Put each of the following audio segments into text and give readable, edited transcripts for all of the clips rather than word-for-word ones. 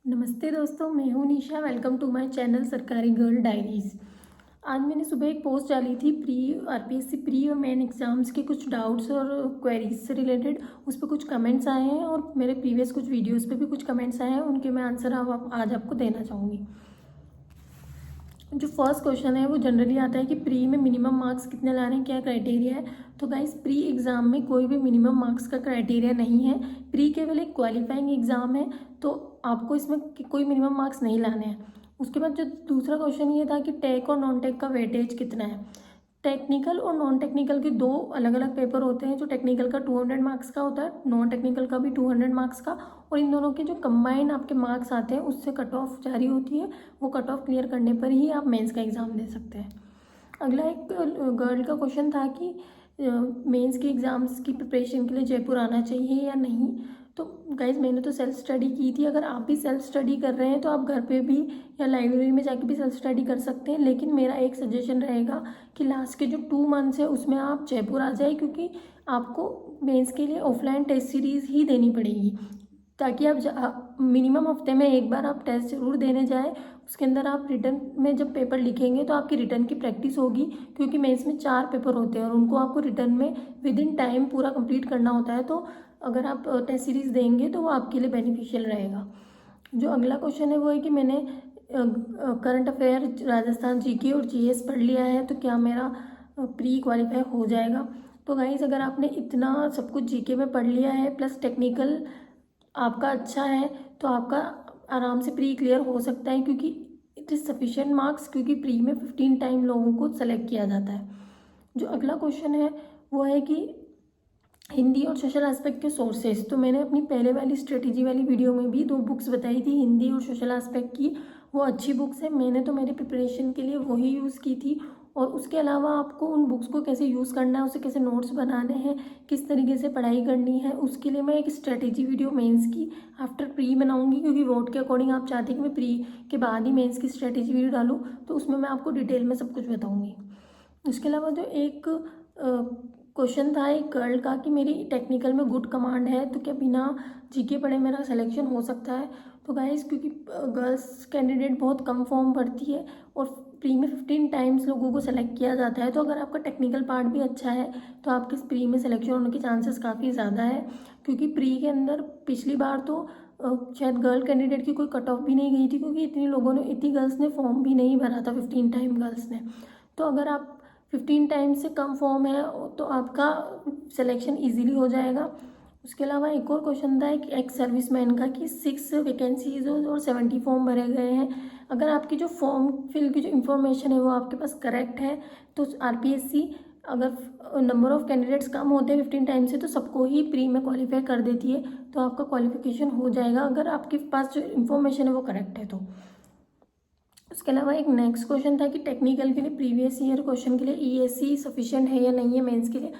नमस्ते दोस्तों, मैं हूं निशा। वेलकम टू माय चैनल सरकारी गर्ल डायरीज़। आज मैंने सुबह एक पोस्ट डाली थी आरपीएससी प्री और मेन एग्ज़ाम्स के कुछ डाउट्स और क्वेरीज से रिलेटेड। उस पर कुछ कमेंट्स आए हैं और मेरे प्रीवियस कुछ वीडियोस पे भी कुछ कमेंट्स आए हैं, उनके मैं आंसर आज आपको देना चाहूँगी। जो फर्स्ट क्वेश्चन है वो जनरली आता है कि प्री में मिनिमम मार्क्स कितने लाने हैं, क्या क्राइटेरिया है। तो गाइस, प्री एग्ज़ाम में कोई भी मिनिमम मार्क्स का क्राइटेरिया नहीं है। प्री केवल एक क्वालिफाइंग एग्ज़ाम है, तो आपको इसमें कोई मिनिमम मार्क्स नहीं लाने हैं। उसके बाद जो दूसरा क्वेश्चन ये था कि टेक और नॉन टेक का वेटेज कितना है। टेक्निकल और नॉन टेक्निकल के दो अलग अलग पेपर होते हैं। जो टेक्निकल का 200 मार्क्स का होता है, नॉन टेक्निकल का भी 200 मार्क्स का, और इन दोनों के जो कंबाइंड आपके मार्क्स आते हैं उससे कट ऑफ जारी होती है। वो कट ऑफ क्लियर करने पर ही आप मेंस का एग्ज़ाम दे सकते हैं। अगला एक गर्ल का क्वेश्चन था कि मेंस के एग्ज़ाम्स की प्रिपरेशन के लिए जयपुर आना चाहिए या नहीं। तो गाइज, मैंने तो सेल्फ स्टडी की थी। अगर आप भी सेल्फ स्टडी कर रहे हैं तो आप घर पे भी या लाइब्रेरी में जाके भी सेल्फ स्टडी कर सकते हैं। लेकिन मेरा एक सजेशन रहेगा कि लास्ट के जो 2 मंथ्स है उसमें आप जयपुर आ जाए, क्योंकि आपको मेंस के लिए ऑफलाइन टेस्ट सीरीज़ ही देनी पड़ेगी, ताकि आप मिनिमम हफ्ते में एक बार आप टेस्ट जरूर देने जाएं। उसके अंदर आप रिटर्न में जब पेपर लिखेंगे तो आपकी रिटर्न की प्रैक्टिस होगी, क्योंकि मेंस में 4 पेपर होते हैं और उनको आपको रिटर्न में विद इन टाइम पूरा कंप्लीट करना होता है। तो अगर आप टेस्ट सीरीज़ देंगे तो वो आपके लिए बेनिफिशियल रहेगा। जो अगला क्वेश्चन है वो है कि मैंने करंट अफेयर, राजस्थान जीके और जीएस पढ़ लिया है, तो क्या मेरा प्री क्वालिफाई हो जाएगा। तो गाइज, अगर आपने इतना सब कुछ जीके में पढ़ लिया है प्लस टेक्निकल आपका अच्छा है तो आपका आराम से प्री क्लियर हो सकता है, क्योंकि इट इज़ सफिशिएंट मार्क्स, क्योंकि प्री में 15 टाइम लोगों को सेलेक्ट किया जाता है। जो अगला क्वेश्चन है वो है कि हिंदी और सोशल एस्पेक्ट के सोर्सेज। तो मैंने अपनी पहले वाली स्ट्रेटेजी वाली वीडियो में भी 2 बुक्स बताई थी हिंदी और सोशल एस्पेक्ट की। वो अच्छी बुक्स है, मैंने तो मेरी प्रिपरेशन के लिए वही यूज़ की थी। और उसके अलावा आपको उन बुक्स को कैसे यूज़ करना है, उसे कैसे नोट्स बनाने हैं, किस तरीके से पढ़ाई करनी है, उसके लिए मैं एक स्ट्रेटेजी वीडियो मेंस की आफ्टर प्री बनाऊंगी, क्योंकि वोट के अकॉर्डिंग आप चाहते हैं कि मैं प्री के बाद ही मेंस की स्ट्रेटेजी वीडियो डालूँ, तो उसमें मैं आपको डिटेल में सब कुछ बताऊँगी। इसके अलावा जो एक क्वेश्चन था एक गर्ल का कि मेरी टेक्निकल में गुड कमांड है, तो क्या बिना जीके पढ़े मेरा सिलेक्शन हो सकता है। तो गाइस, क्योंकि गर्ल्स कैंडिडेट बहुत कम फॉर्म भरती है और प्री में 15 टाइम्स लोगों को सेलेक्ट किया जाता है, तो अगर आपका टेक्निकल पार्ट भी अच्छा है तो आपके प्री में सिलेक्शन होने के चांसेस काफ़ी ज़्यादा है। क्योंकि प्री के अंदर पिछली बार तो शायद गर्ल कैंडिडेट की कोई कट ऑफ भी नहीं गई थी, क्योंकि इतनी गर्ल्स ने फॉर्म भी नहीं भरा था, 15 टाइम गर्ल्स ने। तो अगर आप 15 टाइम से कम फॉर्म है तो आपका सिलेक्शन इजीली हो जाएगा। उसके अलावा एक और क्वेश्चन था एक एक्स सर्विसमैन का कि 6 वैकेंसीज और 70 फॉर्म भरे गए हैं। अगर आपकी जो फॉर्म फिल की जो इन्फॉर्मेशन है वो आपके पास करेक्ट है तो आरपीएससी, अगर नंबर ऑफ कैंडिडेट्स कम होते हैं 15 टाइम से, तो सबको ही प्री में क्वालिफाई कर देती है, तो आपका क्वालिफिकेशन हो जाएगा अगर आपके पास जो इन्फॉर्मेशन है वो करेक्ट है तो। उसके अलावा एक नेक्स्ट क्वेश्चन था कि टेक्निकल के लिए प्रीवियस ईयर क्वेश्चन के लिए ईएससी सफिशिएंट है या नहीं है मेंस के लिए।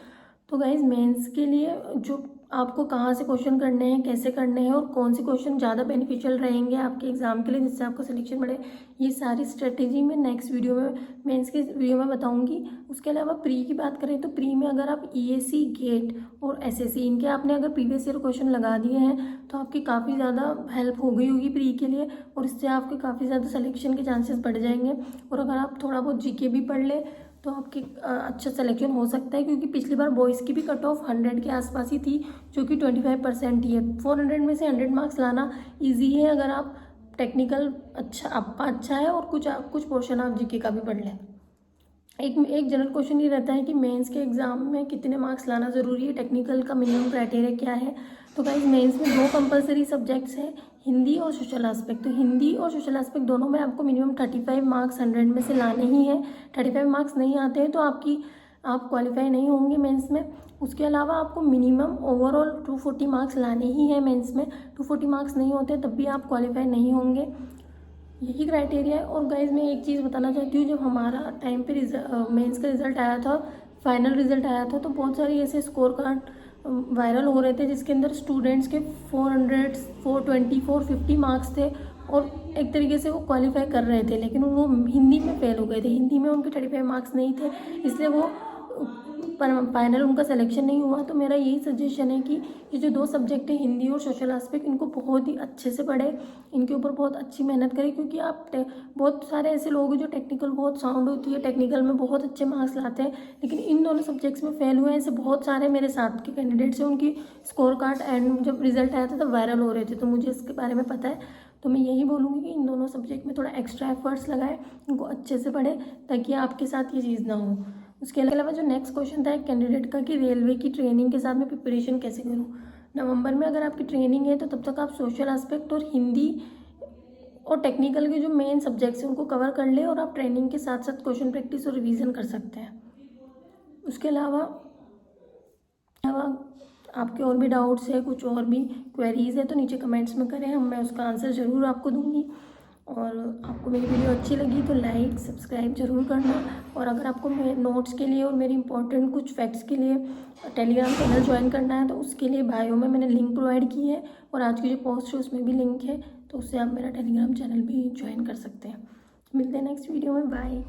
तो गाइज, मेंस के लिए जो आपको कहाँ से क्वेश्चन करने हैं, कैसे करने हैं और कौन से क्वेश्चन ज़्यादा बेनिफिशियल रहेंगे आपके एग्जाम के लिए जिससे आपको सिलेक्शन बढ़े, ये सारी स्ट्रेटेजी मैं नेक्स्ट वीडियो में मेंस के वीडियो में बताऊंगी। उसके अलावा प्री की बात करें तो प्री में अगर आप ईएससी, गेट और एसएससी इनके आपने अगर प्रीवियस ईयर क्वेश्चन लगा दिए हैं तो आपकी काफ़ी ज़्यादा हेल्प हो गई होगी प्री के लिए, और इससे आपके काफ़ी ज़्यादा सिलेक्शन के चांसेस बढ़ जाएंगे। और अगर आप थोड़ा बहुत जीके भी पढ़ ले तो आपकी अच्छा सिलेक्शन हो सकता है, क्योंकि पिछली बार बॉयज़ की भी कट ऑफ 100 के आसपास ही थी, जो कि 25% ही है। 400 में से 100 मार्क्स लाना इजी है अगर आप टेक्निकल अच्छा आपका अच्छा है और कुछ पोर्शन आप जीके का भी पढ़ लें। एक जनरल क्वेश्चन ये रहता है कि मेंस के एग्जाम में कितने मार्क्स लाना ज़रूरी है, टेक्निकल का मिनिमम क्राइटेरिया क्या है। तो गाइस, मेंस में 2 कंपलसरी सब्जेक्ट्स हैं, हिंदी और सोशल एस्पेक्ट। तो हिंदी और सोशल एस्पेक्ट दोनों में आपको मिनिमम 35 मार्क्स 100 में से लाने ही हैं। 35 मार्क्स नहीं आते हैं तो आप क्वालिफाई नहीं होंगे मेंस में। उसके अलावा आपको मिनिमम ओवरऑल 240 मार्क्स लाने ही हैं मेंस में। 240 मार्क्स नहीं होते तब भी आप क्वालिफाई नहीं होंगे, यही क्राइटेरिया है। और गाइज, मैं एक चीज़ बताना चाहती हूँ, जब हमारा टाइम पे मेंस का रिजल्ट आया था, फाइनल रिजल्ट आया था, तो बहुत सारे ऐसे स्कोर कार्ड वायरल हो रहे थे जिसके अंदर स्टूडेंट्स के 400, 420, 450 मार्क्स थे और एक तरीके से वो क्वालिफाई कर रहे थे, लेकिन वो हिंदी में फेल हो गए थे। हिंदी में उनके 35 मार्क्स नहीं थे, इसलिए वो फाइनल उनका सिलेक्शन नहीं हुआ तो मेरा यही सजेशन है कि ये जो 2 सब्जेक्ट है हिंदी और सोशल एस्पेक्ट, इनको बहुत ही अच्छे से पढ़े, इनके ऊपर बहुत अच्छी मेहनत करें, क्योंकि आप बहुत सारे ऐसे लोग हैं जो टेक्निकल बहुत साउंड होती है, टेक्निकल में बहुत अच्छे मार्क्स लाते हैं, लेकिन इन दोनों सब्जेक्ट्स में फेल हुए हैं। ऐसे बहुत सारे मेरे साथ के कैंडिडेट्स हैं, उनकी स्कोर कार्ड एंड जब रिजल्ट आया था तब वायरल हो रहे थे, तो मुझे इसके बारे में पता है। तो मैं यही बोलूँगी कि इन दोनों सब्जेक्ट में थोड़ा एक्स्ट्रा एफर्ट्स लगाएं, उनको अच्छे से पढ़ें, ताकि आपके साथ ये चीज़ ना हो। उसके अलावा जो नेक्स्ट क्वेश्चन था एक कैंडिडेट का कि रेलवे की ट्रेनिंग के साथ में प्रिपरेशन कैसे करूँ। नवंबर में अगर आपकी ट्रेनिंग है तो तब तक आप सोशल एस्पेक्ट और हिंदी और टेक्निकल के जो मेन सब्जेक्ट्स हैं उनको कवर कर ले, और आप ट्रेनिंग के साथ साथ क्वेश्चन प्रैक्टिस और रिवीजन कर सकते हैं। उसके अलावा आपके और भी डाउट्स है, कुछ और भी क्वेरीज है तो नीचे कमेंट्स में करें, मैं उसका आंसर ज़रूर आपको दूंगी। और आपको मेरी वीडियो अच्छी लगी तो लाइक सब्सक्राइब जरूर करना। और अगर आपको मेरे नोट्स के लिए और मेरी इंपॉर्टेंट कुछ फैक्ट्स के लिए टेलीग्राम चैनल ज्वाइन करना है तो उसके लिए बायो में मैंने लिंक प्रोवाइड की है, और आज की जो पोस्ट है उसमें भी लिंक है, तो उससे आप मेरा टेलीग्राम चैनल भी ज्वाइन कर सकते हैं। मिलते हैं नेक्स्ट वीडियो में, बाय।